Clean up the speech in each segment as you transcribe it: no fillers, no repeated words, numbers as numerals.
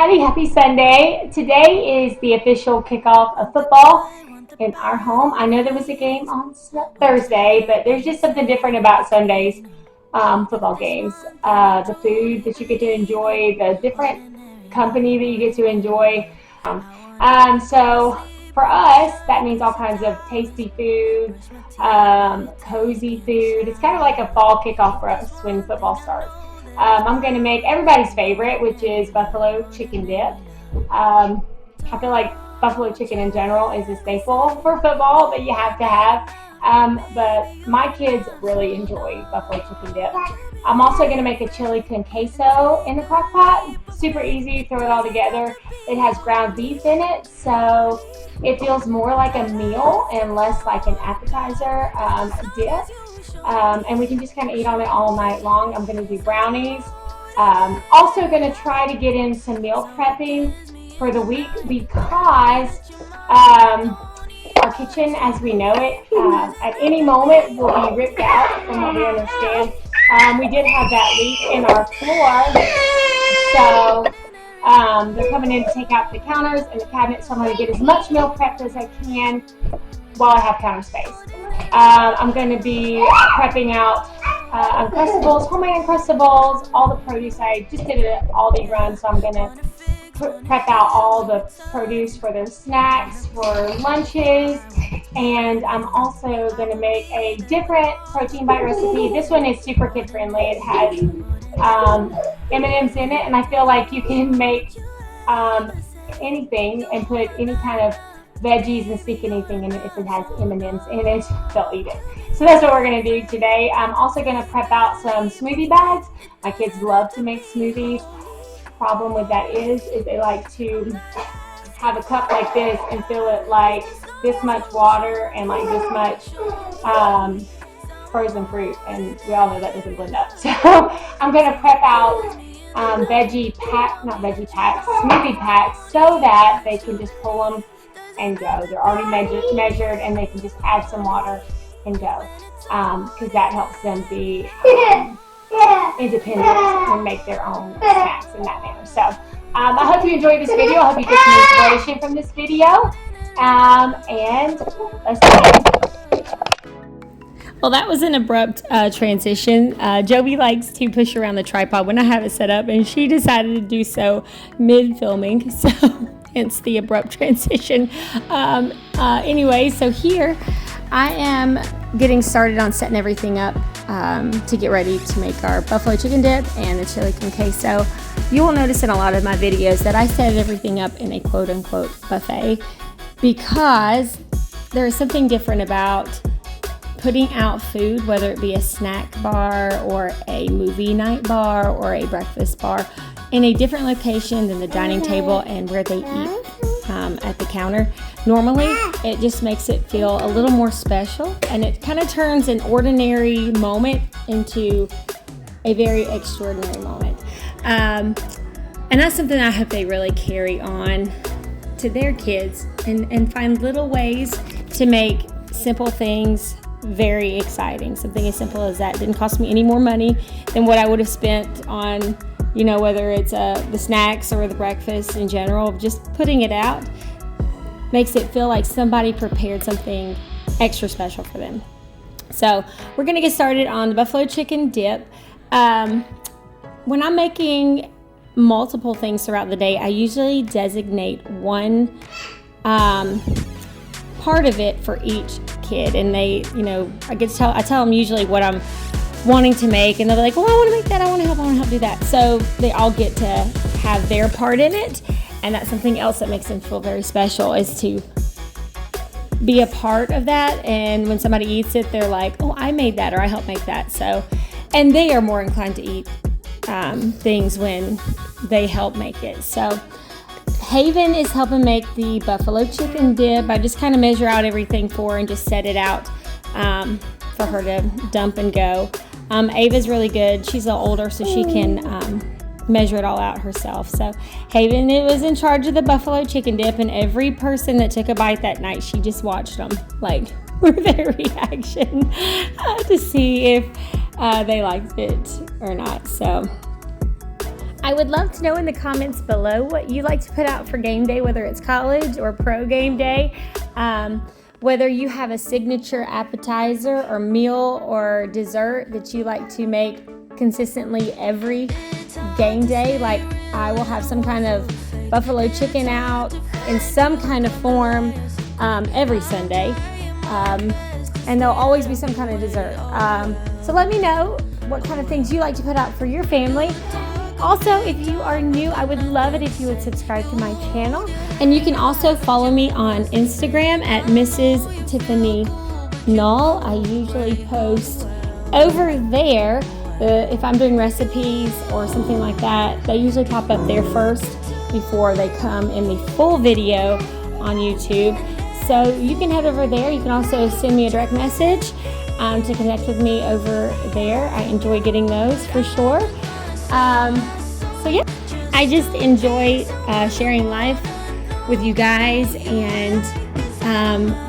everybody. Happy Sunday. Today is the official kickoff of football in our home. I know there was a game on Thursday, but there's just something different about Sundays football games. The food that you get to enjoy, the different company that you get to enjoy. So for us, that means all kinds of tasty food, cozy food. It's kind of like a fall kickoff for us when football starts. I'm going to make everybody's favorite, which is buffalo chicken dip. I feel like buffalo chicken in general is a staple for football that you have to have. But my kids really enjoy buffalo chicken dip. I'm also going to make a chili con queso in the crock pot. Super easy, throw it all together. It has ground beef in it, so it feels more like a meal and less like an appetizer dip. And we can just kind of eat on it all night long. I'm going to do brownies. Also going to try to get in some meal prepping for the week because our kitchen as we know it at any moment will be ripped out from what we understand. We did have that leak in our floor, so they're coming in to take out the counters and the cabinets, so I'm going to get as much meal prepped as I can while I have counter space. I'm going to be prepping out Uncrustables, homemade Uncrustables, all the produce. I just did an Aldi run, so I'm going to prep out all the produce for their snacks, for lunches, and I'm also going to make a different protein bite recipe. This one is super kid friendly. It has M&Ms in it, and I feel like you can make anything and put any kind of veggies and stick anything in it. If it has M&Ms in it, they'll eat it. So that's what we're going to do today. I'm also going to prep out some smoothie bags. My kids love to make smoothies. Problem with that is they like to have a cup like this and fill it like this much water and like this much frozen fruit, and we all know that doesn't blend up. So I'm going to prep out smoothie packs so that they can just pull them and go. They're already measured and they can just add some water and go, because that helps them be independent and make their own snacks in that manner. So I hope you enjoyed this video. I hope you get some inspiration from this video. And let's go. Well, that was an abrupt transition. Jovi likes to push around the tripod when I have it set up, and she decided to do so mid-filming, so hence the abrupt transition. Anyway, so here I am getting started on setting everything up to get ready to make our buffalo chicken dip and the chili con queso. You will notice in a lot of my videos that I set everything up in a quote-unquote buffet because there is something different about putting out food, whether it be a snack bar or a movie night bar or a breakfast bar, in a different location than the dining table and where they eat at the counter. Normally, it just makes it feel a little more special, and it kind of turns an ordinary moment into a very extraordinary moment. And that's something I hope they really carry on to their kids and find little ways to make simple things very exciting. Something as simple as that didn't cost me any more money than what I would have spent on, whether it's the snacks or the breakfast in general. Just putting it out makes it feel like somebody prepared something extra special for them. So we're going to get started on the buffalo chicken dip. When I'm making multiple things throughout the day, I usually designate one part of it for each kid, and they, I tell them usually what I'm wanting to make, and they'll be like, well, I want to make that, I want to help do that. So they all get to have their part in it, and that's something else that makes them feel very special, is to be a part of that. And when somebody eats it, they're like, oh, I made that, or I helped make that. So, and they are more inclined to eat things when they help make it. So Haven is helping make the buffalo chicken dip. I just kind of measure out everything for her and just set it out for her to dump and go. Ava's really good. She's a little older, so she can measure it all out herself. So Haven was in charge of the buffalo chicken dip, and every person that took a bite that night, she just watched them, like, for their reaction to see if they liked it or not. So I would love to know in the comments below what you like to put out for game day, whether it's college or pro game day. Whether you have a signature appetizer or meal or dessert that you like to make consistently every game day. Like I will have some kind of buffalo chicken out in some kind of form every Sunday. And there'll always be some kind of dessert. So let me know what kind of things you like to put out for your family. Also, if you are new, I would love it if you would subscribe to my channel. And you can also follow me on Instagram at Mrs. Tiffany Null. I usually post over there. If I'm doing recipes or something like that, they usually pop up there first before they come in the full video on YouTube. So you can head over there. You can also send me a direct message to connect with me over there. I enjoy getting those for sure. So yeah, I just enjoy sharing life with you guys and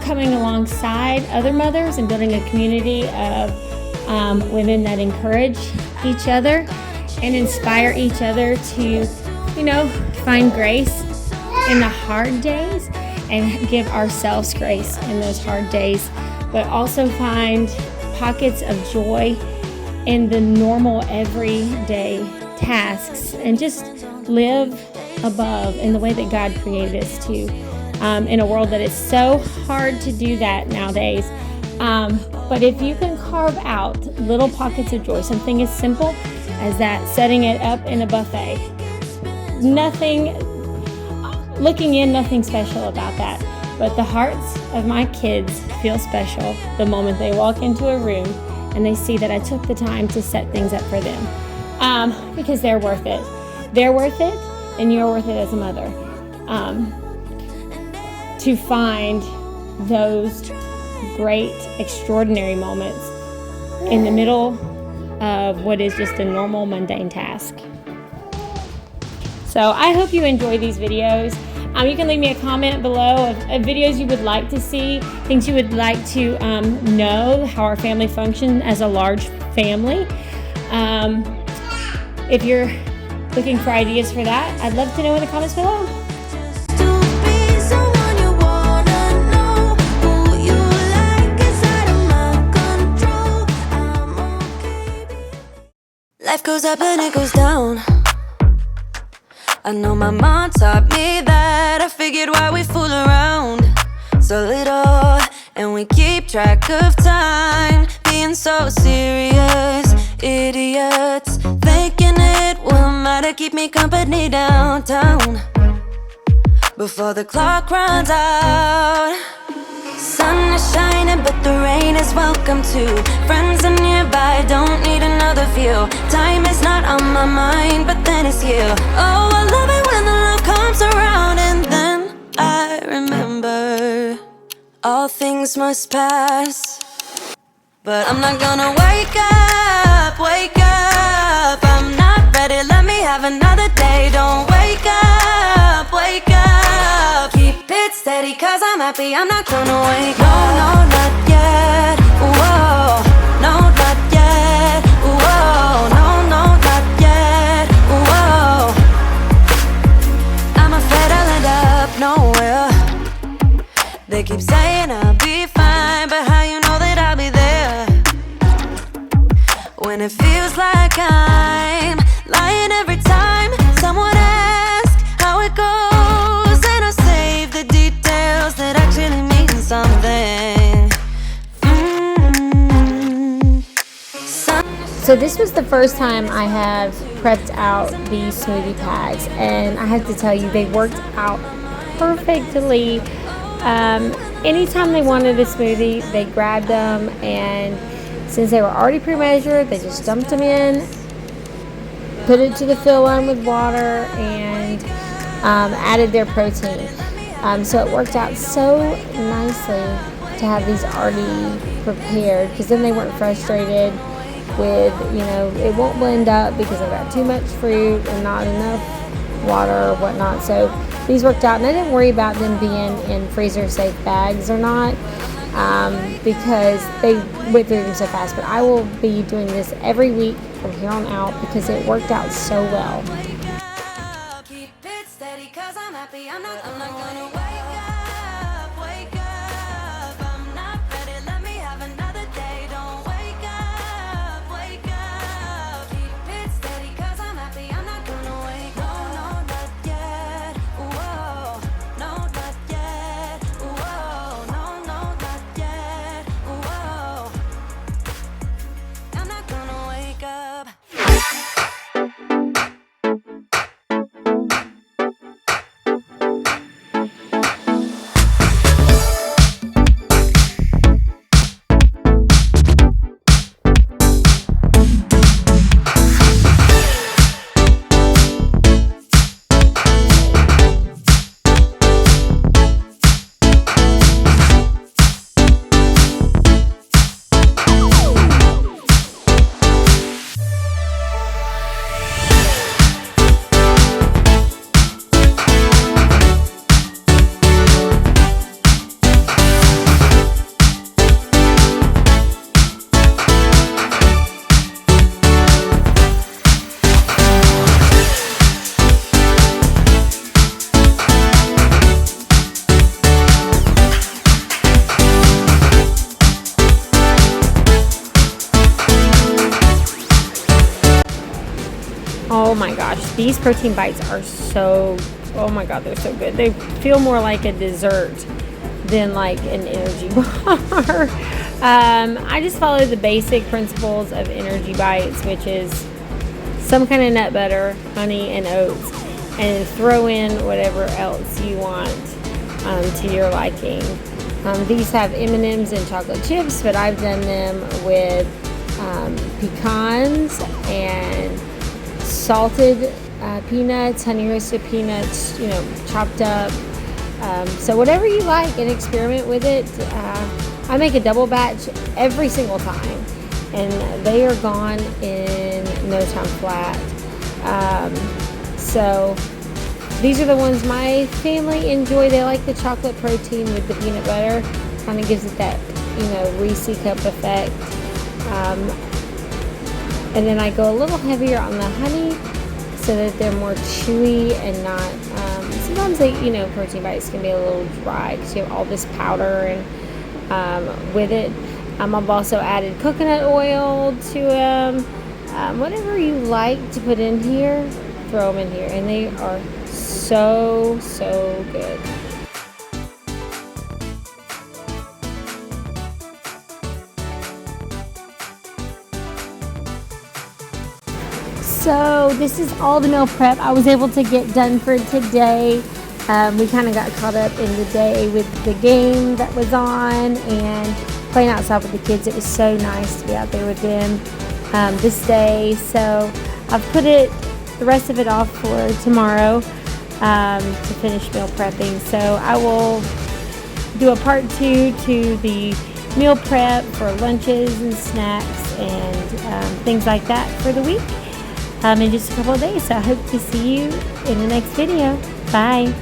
coming alongside other mothers and building a community of women that encourage each other and inspire each other to, find grace in the hard days and give ourselves grace in those hard days, but also find pockets of joy in the normal everyday tasks and just live above in the way that God created us to, in a world that is so hard to do that nowadays. But if you can carve out little pockets of joy, something as simple as that, setting it up in a buffet, nothing special about that. But the hearts of my kids feel special the moment they walk into a room and they see that I took the time to set things up for them. Because they're worth it. They're worth it, and you're worth it as a mother. To find those great, extraordinary moments in the middle of what is just a normal, mundane task. So I hope you enjoy these videos. You can leave me a comment below of videos you would like to see, things you would like to know, how our family functions as a large family. If you're looking for ideas for that, I'd love to know in the comments below. Life goes up and it goes down. I know my mom taught me that. I figured why we fool around so little, and we keep track of time, being so serious, idiots, thinking it will matter, keep me company downtown before the clock runs out. Sun is shining, but the rain is welcome too. Friends are nearby, don't need another view. Time is not on my mind, but then it's you. Oh, I love it when the love comes around, and then I remember all things must pass. But I'm not gonna wake up, wake up. I'm not ready, let me have another day. Don't wake up, wake up. Keep it steady, cause I'm happy, I'm not gonna wake up. No, not yet, whoa. No, not yet, whoa. No, not yet, whoa. I'm afraid I'll end up nowhere. They keep saying I'll be fine, but how you know that I'll be there when it feels like I'm lying every time someone asks how it goes, and I save the details that actually mean something. So this was the first time I have prepped out these smoothie bags, and I have to tell you, they worked out perfectly. Anytime they wanted a smoothie, they grabbed them, and since they were already pre-measured, they just dumped them in, put it to the fill line with water, and added their protein. So it worked out so nicely to have these already prepared, because then they weren't frustrated with, it won't blend up because I've got too much fruit and not enough water or whatnot. So these worked out, and I didn't worry about them being in freezer safe bags or not, because they went through them so fast. But I will be doing this every week from here on out because it worked out so well. gosh, these protein bites are so, oh my God, they're so good. They feel more like a dessert than like an energy bar. I just follow the basic principles of energy bites, which is some kind of nut butter, honey, and oats, and throw in whatever else you want to your liking. These have M&Ms and chocolate chips, but I've done them with pecans and salted peanuts, honey roasted peanuts, chopped up. So whatever you like, and experiment with it. I make a double batch every single time, and they are gone in no time flat. So these are the ones my family enjoy. They like the chocolate protein with the peanut butter. Kind of gives it that, Reese cup effect. And then I go a little heavier on the honey so that they're more chewy and not, sometimes protein bites can be a little dry because you have all this powder and with it. I've also added coconut oil to them. Whatever you like to put in here, throw them in here, and they are so good. So this is all the meal prep I was able to get done for today. We kind of got caught up in the day with the game that was on and playing outside with the kids. It was so nice to be out there with them this day. So I've put the rest of it off for tomorrow to finish meal prepping. So I will do a part 2 to the meal prep for lunches and snacks and things like that for the week in just a couple of days. So I hope to see you in the next video. Bye.